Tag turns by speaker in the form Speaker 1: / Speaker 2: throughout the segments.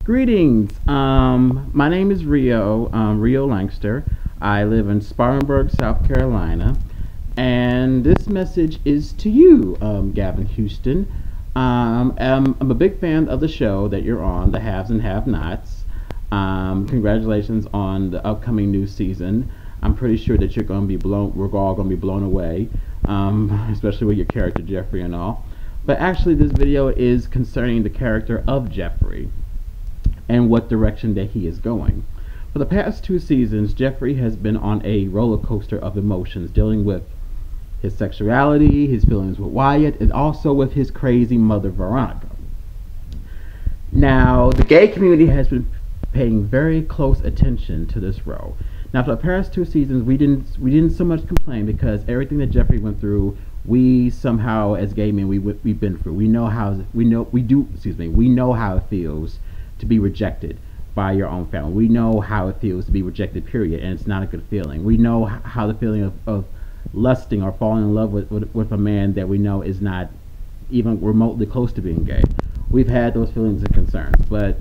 Speaker 1: Greetings. My name is Rio Langster. I live in Spartanburg, South Carolina, and this message is to you, Gavin Houston. I'm a big fan of the show that you're on, The Haves and Have-Nots. Congratulations on the upcoming new season. I'm pretty sure that you're going to be blown. We're all going to be blown away, especially with your character Jeffrey and all. But actually, this video is concerning the character of Jeffrey and what direction that he is going. For the past 2 seasons, Jeffrey has been on a roller coaster of emotions, dealing with his sexuality, his feelings with Wyatt, and also with his crazy mother, Veronica. Now, the gay community has been paying very close attention to this role. Now, for the past 2 seasons, we didn't so much complain because everything that Jeffrey went through, we somehow, as gay men, we've been through. We know how it feels to be rejected by your own family. We know how it feels to be rejected, period, and it's not a good feeling. We know how the feeling of lusting or falling in love with a man that we know is not even remotely close to being gay. We've had those feelings and concerns, but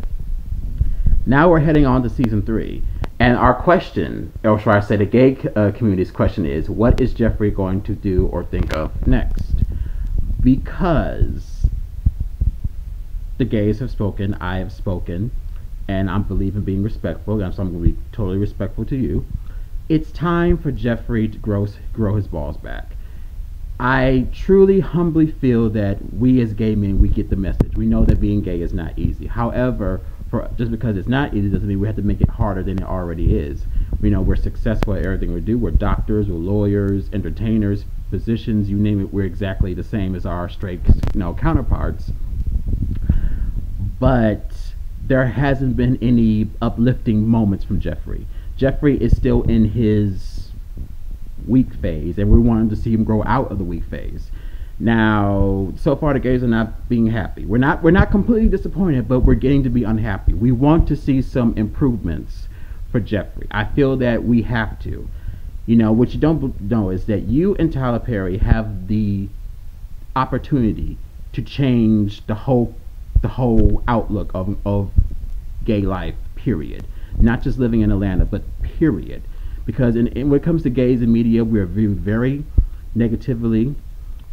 Speaker 1: now we're heading on to season 3, and our question, or should I say the gay community's question, is what is Jeffrey going to do or think of next? Because the gays have spoken, I have spoken, and I believe in being respectful, and so I'm going to be totally respectful to you. It's time for Jeffrey to grow his balls back. I truly, humbly feel that we as gay men, we get the message. We know that being gay is not easy. However, just because it's not easy doesn't mean we have to make it harder than it already is. We know we're successful at everything we do. We're doctors, we're lawyers, entertainers, physicians, you name it, we're exactly the same as our straight counterparts. But there hasn't been any uplifting moments from Jeffrey. Jeffrey is still in his weak phase, and we wanted to see him grow out of the weak phase. Now, so far the gays are not being happy. We're not completely disappointed, but we're getting to be unhappy. We want to see some improvements for Jeffrey. I feel that we have to. What you don't know is that you and Tyler Perry have the opportunity to change the whole outlook of gay life, period. Not just living in Atlanta, but period. Because when it comes to gays in media, we are viewed very negatively.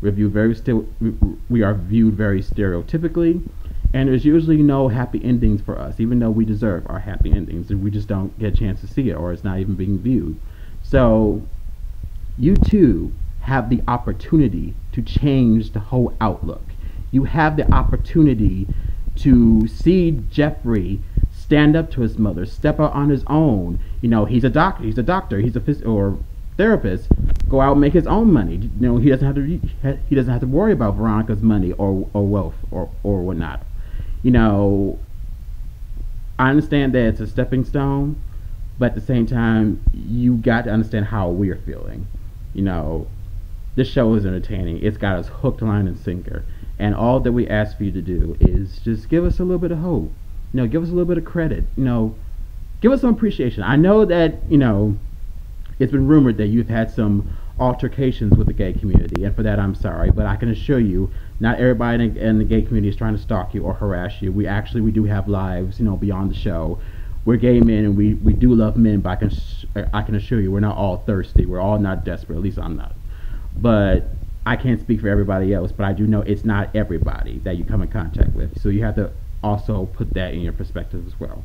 Speaker 1: We are viewed very stereotypically, and there's usually no happy endings for us, even though we deserve our happy endings, and we just don't get a chance to see it, or it's not even being viewed. So, you too have the opportunity to change the whole outlook. You have the opportunity to see Jeffrey stand up to his mother, step out on his own. He's a doctor, he's a therapist. Go out and make his own money. He doesn't have to worry about Veronica's money or wealth or whatnot. I understand that it's a stepping stone, but at the same time, you got to understand how we're feeling. This show is entertaining. It's got us hooked, line, and sinker. And all that we ask for you to do is just give us a little bit of hope. Give us a little bit of credit. Give us some appreciation. I know that, it's been rumored that you've had some altercations with the gay community, and for that I'm sorry, but I can assure you, not everybody in the gay community is trying to stalk you or harass you. We do have lives, beyond the show. We're gay men, and we do love men, but I can assure you we're not all thirsty. We're all not desperate. At least I'm not. But I can't speak for everybody else, but I do know it's not everybody that you come in contact with. So you have to also put that in your perspective as well.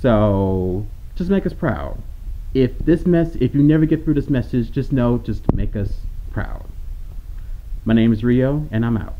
Speaker 1: So just make us proud. If you never get through this message, just make us proud. My name is Rio, and I'm out.